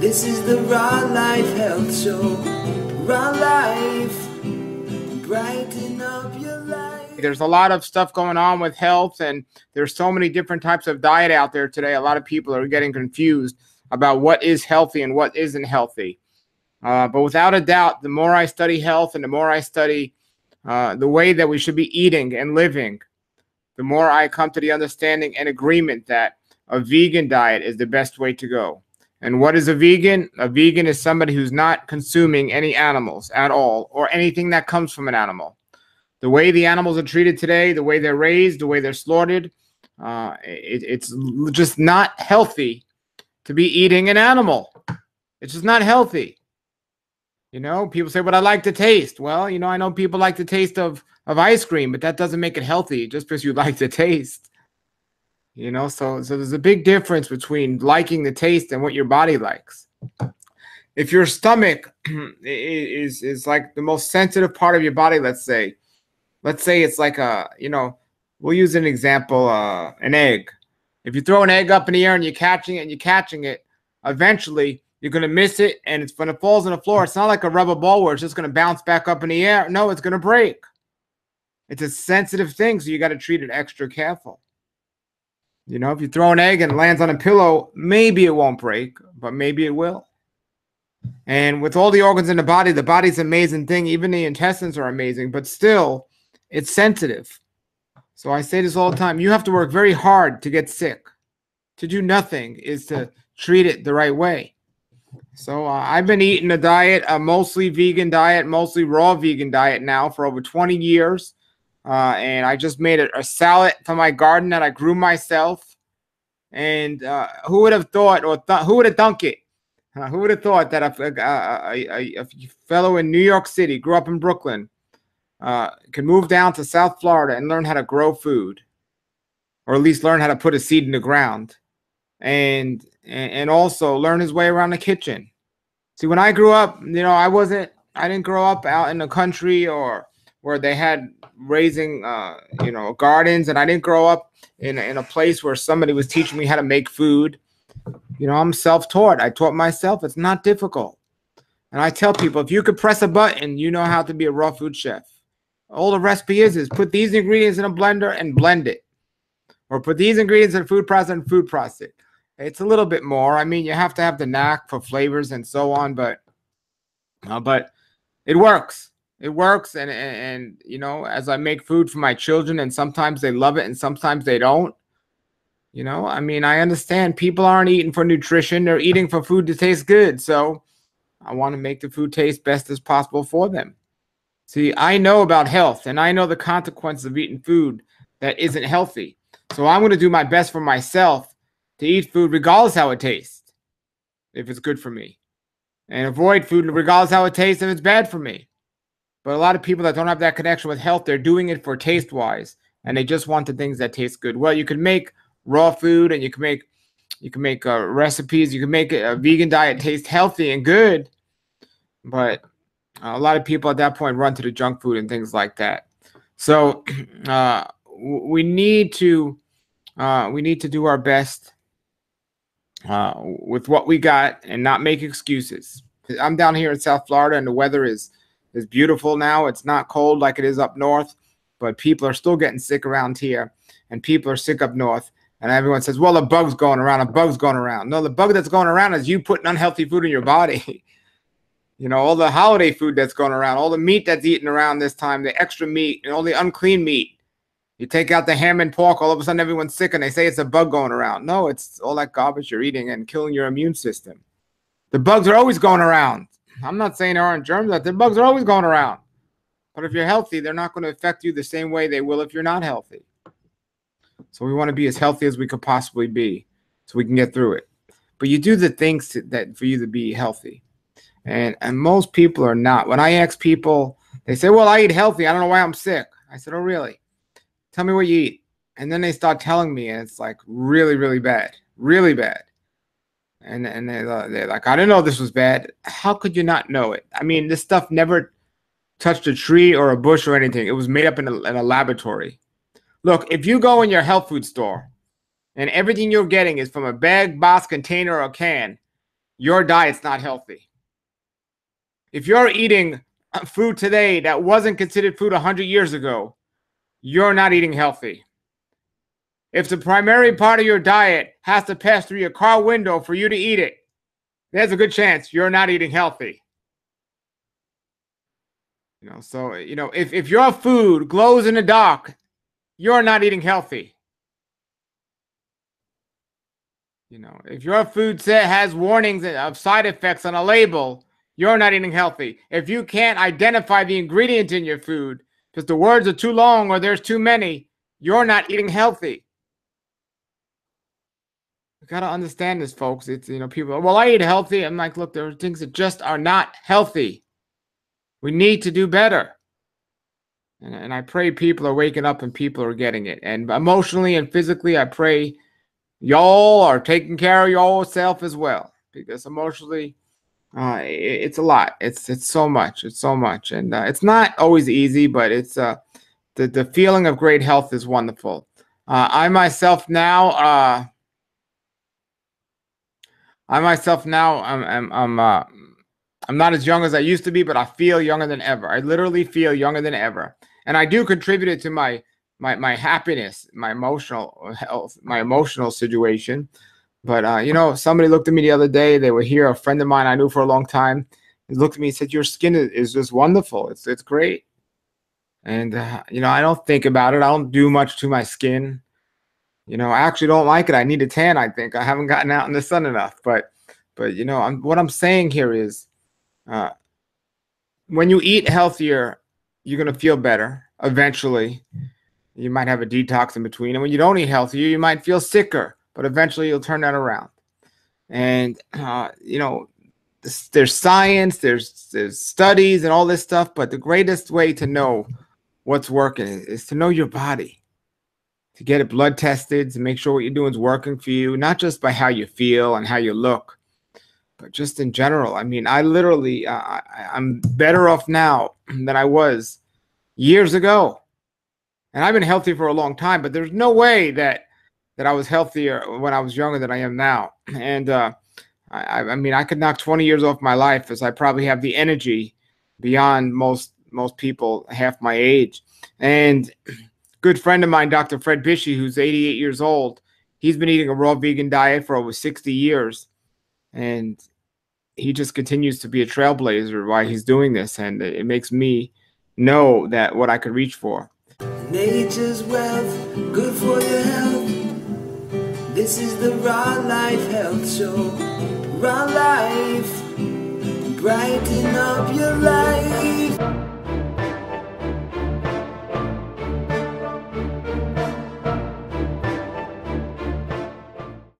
This is the Raw Life Health Show. Raw Life, brighten up your life. There's a lot of stuff going on with health, and there's so many different types of diet out there today. A lot of people are getting confused about what is healthy and what isn't healthy. But without a doubt, the more I study health and the more I study the way that we should be eating and living, the more I come to the understanding and agreement that a vegan diet is the best way to go. And what is a vegan? A vegan is somebody who's not consuming any animals at all or anything that comes from an animal. The way the animals are treated today, the way they're raised, the way they're slaughtered, it's just not healthy to be eating an animal. It's just not healthy. You know, people say, but I like the taste. Well, you know, I know people like the taste of ice cream, but that doesn't make it healthy just because you like the taste. You know, so there's a big difference between liking the taste and what your body likes. If your stomach is like the most sensitive part of your body, let's say it's like we'll use an example, an egg. If you throw an egg up in the air and you're catching it, eventually you're going to miss it, and when it falls on the floor, it's not like a rubber ball where it's just going to bounce back up in the air. No, it's going to break. It's a sensitive thing, so you got to treat it extra careful. You know, if you throw an egg and it lands on a pillow, maybe it won't break, but maybe it will. And with all the organs in the body's an amazing thing. Even the intestines are amazing, but still, it's sensitive. So I say this all the time. You have to work very hard to get sick. To do nothing is to treat it the right way. So I've been eating a diet, a mostly vegan diet, mostly raw vegan diet now for over 20 years. And I just made a salad from my garden that I grew myself. And who would have thought, or who would have thunk it? Who would have thought that a fellow in New York City, grew up in Brooklyn, could move down to South Florida and learn how to grow food, or at least learn how to put a seed in the ground, and also learn his way around the kitchen. See, when I grew up, you know, I didn't grow up out in the country or where they had raising, gardens, and I didn't grow up in a place where somebody was teaching me how to make food. You know, I'm self-taught. I taught myself. It's not difficult. And I tell people, if you could press a button, you know how to be a raw food chef. All the recipe is put these ingredients in a blender and blend it. Or put these ingredients in a food processor and food process it. It's a little bit more. I mean, you have to have the knack for flavors and so on, but it works. It works, and you know, as I make food for my children, and sometimes they love it and sometimes they don't. You know, I mean, I understand people aren't eating for nutrition. They're eating for food to taste good. So I want to make the food taste best as possible for them. See, I know about health, and I know the consequences of eating food that isn't healthy. So I'm going to do my best for myself to eat food regardless how it tastes, if it's good for me. And avoid food regardless how it tastes if it's bad for me. But a lot of people that don't have that connection with health, they're doing it for taste-wise, and they just want the things that taste good. Well, you can make raw food, and you can make recipes. You can make a vegan diet taste healthy and good, but a lot of people at that point run to the junk food and things like that. So we need to do our best with what we got and not make excuses. I'm down here in South Florida, and the weather is beautiful now. It's not cold like it is up north, but people are still getting sick around here, and people are sick up north. And everyone says, well, a bug's going around. A bug's going around. No, the bug that's going around is you putting unhealthy food in your body. You know, all the holiday food that's going around, all the meat that's eaten around this time, the extra meat, and all the unclean meat. You take out the ham and pork, all of a sudden everyone's sick, and they say it's a bug going around. No, it's all that garbage you're eating and killing your immune system. The bugs are always going around. I'm not saying there aren't germs out there. Bugs are always going around. But if you're healthy, they're not going to affect you the same way they will if you're not healthy. So we want to be as healthy as we could possibly be so we can get through it. But you do the things that for you to be healthy. And most people are not. When I ask people, they say, well, I eat healthy. I don't know why I'm sick. I said, oh, really? Tell me what you eat. And then they start telling me, and it's like really, really bad. Really bad. And they're like, I didn't know this was bad. How could you not know it? I mean, this stuff never touched a tree or a bush or anything. It was made up in a laboratory. Look, if you go in your health food store and everything you're getting is from a bag, box, container, or can, your diet's not healthy. If you're eating food today that wasn't considered food 100 years ago, you're not eating healthy. If the primary part of your diet has to pass through your car window for you to eat it, there's a good chance you're not eating healthy. So, if your food glows in the dark, you're not eating healthy. If your food has warnings of side effects on a label, you're not eating healthy. If you can't identify the ingredient in your food because the words are too long or there's too many, you're not eating healthy. You got to understand this, folks. It's, people are, well, I eat healthy. I'm like, look, there are things that just are not healthy. We need to do better. And I pray people are waking up and people are getting it. And emotionally and physically, I pray y'all are taking care of your self as well. Because emotionally, it's a lot. It's so much. It's so much. And it's not always easy, but it's the feeling of great health is wonderful. I myself now, I'm not as young as I used to be, but I feel younger than ever. I literally feel younger than ever. And I do contribute it to my happiness, my emotional health, my emotional situation. But, somebody looked at me the other day. They were here, a friend of mine I knew for a long time. He looked at me and said, your skin is just wonderful. It's great. And, I don't think about it. I don't do much to my skin. I actually don't like it. I need a tan, I think. I haven't gotten out in the sun enough. But what I'm saying here is when you eat healthier, you're going to feel better eventually. You might have a detox in between. And when you don't eat healthier, you might feel sicker. But eventually you'll turn that around. And, there's science, there's studies and all this stuff. But the greatest way to know what's working is to know your body, to get it blood tested, to make sure what you're doing is working for you, not just by how you feel and how you look, but just in general. I mean, I literally, I'm better off now than I was years ago. And I've been healthy for a long time, but there's no way that I was healthier when I was younger than I am now. And I mean, I could knock 20 years off my life, as I probably have the energy beyond most people half my age. And good friend of mine, Dr. Fred Bishy, who's 88 years old, he's been eating a raw vegan diet for over 60 years. And he just continues to be a trailblazer while he's doing this. And it makes me know that what I could reach for. Nature's wealth, good for your health. This is the Raw Life Health Show. Raw Life, brighten up your life.